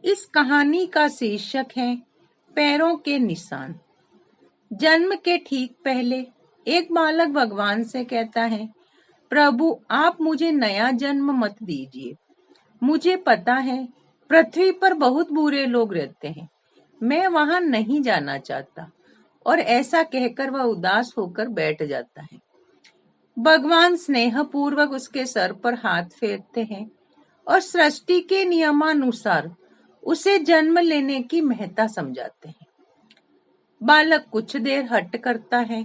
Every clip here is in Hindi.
इस कहानी का शीर्षक है पैरों के निशान। जन्म के ठीक पहले एक बालक भगवान से कहता है, प्रभु आप मुझे नया जन्म मत दीजिए। मुझे पता है पृथ्वी पर बहुत बुरे लोग रहते हैं, मैं वहां नहीं जाना चाहता। और ऐसा कहकर वह उदास होकर बैठ जाता है। भगवान स्नेह पूर्वक उसके सर पर हाथ फेरते हैं और सृष्टि के नियमानुसार उसे जन्म लेने की महत्ता समझाते हैं। बालक कुछ देर हट करता है,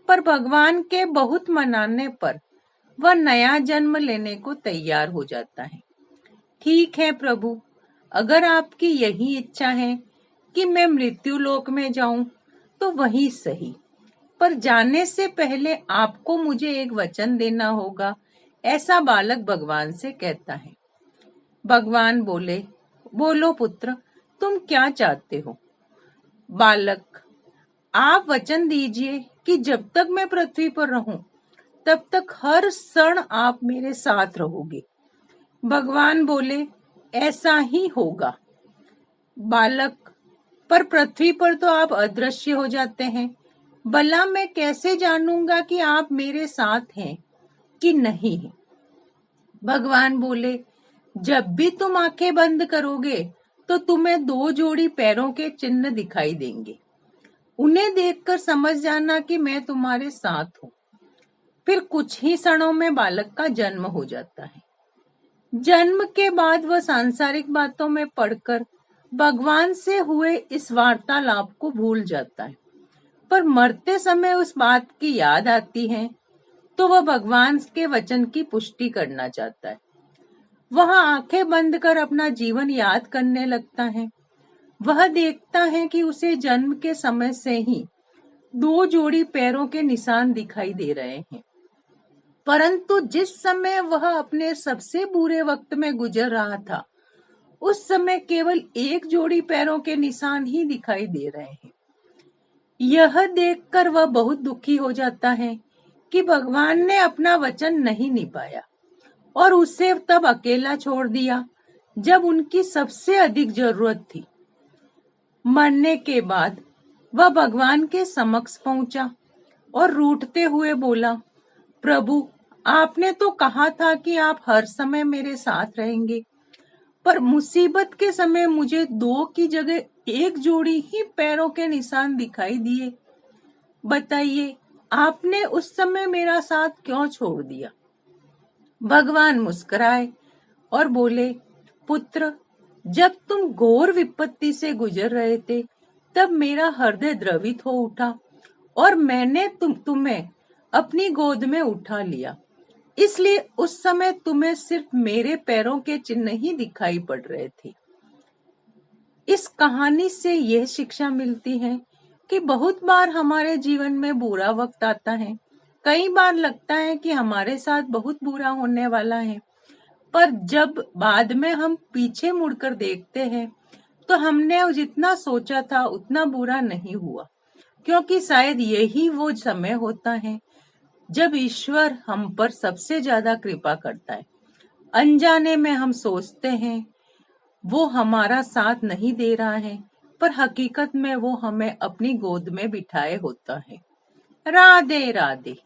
पर भगवान के बहुत मनाने पर वह नया जन्म लेने को तैयार हो जाता है। ठीक है प्रभु, अगर आपकी यही इच्छा है कि मैं मृत्यु लोक में जाऊं तो वही सही, पर जाने से पहले आपको मुझे एक वचन देना होगा, ऐसा बालक भगवान से कहता है। भगवान बोले, बोलो पुत्र, तुम क्या चाहते हो? बालक, आप वचन दीजिए कि जब तक मैं पृथ्वी पर रहूं तब तक हर क्षण आप मेरे साथ रहोगे। भगवान बोले, ऐसा ही होगा। बालक, पर पृथ्वी पर तो आप अदृश्य हो जाते हैं, भला मैं कैसे जानूंगा कि आप मेरे साथ हैं कि नहीं? भगवान बोले, जब भी तुम आंखें बंद करोगे तो तुम्हें 2 जोड़ी पैरों के चिन्ह दिखाई देंगे। उन्हें देखकर समझ जाना कि मैं तुम्हारे साथ हूं। फिर कुछ ही क्षणों में बालक का जन्म हो जाता है। जन्म के बाद वह सांसारिक बातों में पड़कर भगवान से हुए इस वार्तालाप को भूल जाता है, पर मरते समय उस बात की याद आती है तो वह भगवान के वचन की पुष्टि करना चाहता है। वह आंखें बंद कर अपना जीवन याद करने लगता है। वह देखता है कि उसे जन्म के समय से ही 2 जोड़ी पैरों के निशान दिखाई दे रहे हैं, परंतु जिस समय वह अपने सबसे बुरे वक्त में गुजर रहा था उस समय केवल 1 जोड़ी पैरों के निशान ही दिखाई दे रहे हैं। यह देखकर वह बहुत दुखी हो जाता है कि भगवान ने अपना वचन नहीं निभाया और उसे तब अकेला छोड़ दिया जब उनकी सबसे अधिक जरूरत थी। मरने के बाद वह भगवान के समक्ष पहुंचा और रूठते हुए बोला, प्रभु आपने तो कहा था कि आप हर समय मेरे साथ रहेंगे, पर मुसीबत के समय मुझे 2 की जगह 1 जोड़ी ही पैरों के निशान दिखाई दिए। बताइए आपने उस समय मेरा साथ क्यों छोड़ दिया? भगवान मुस्कुराए और बोले, पुत्र जब तुम घोर विपत्ति से गुजर रहे थे तब मेरा हृदय द्रवित हो उठा और मैंने तुम्हें अपनी गोद में उठा लिया, इसलिए उस समय तुम्हें सिर्फ मेरे पैरों के चिन्ह ही दिखाई पड़ रहे थे। इस कहानी से यह शिक्षा मिलती है कि बहुत बार हमारे जीवन में बुरा वक्त आता है। कई बार लगता है कि हमारे साथ बहुत बुरा होने वाला है, पर जब बाद में हम पीछे मुड़कर देखते हैं तो हमने जितना सोचा था उतना बुरा नहीं हुआ, क्योंकि शायद यही वो समय होता है जब ईश्वर हम पर सबसे ज्यादा कृपा करता है। अनजाने में हम सोचते हैं वो हमारा साथ नहीं दे रहा है, पर हकीकत में वो हमें अपनी गोद में बिठाए होता है। राधे राधे।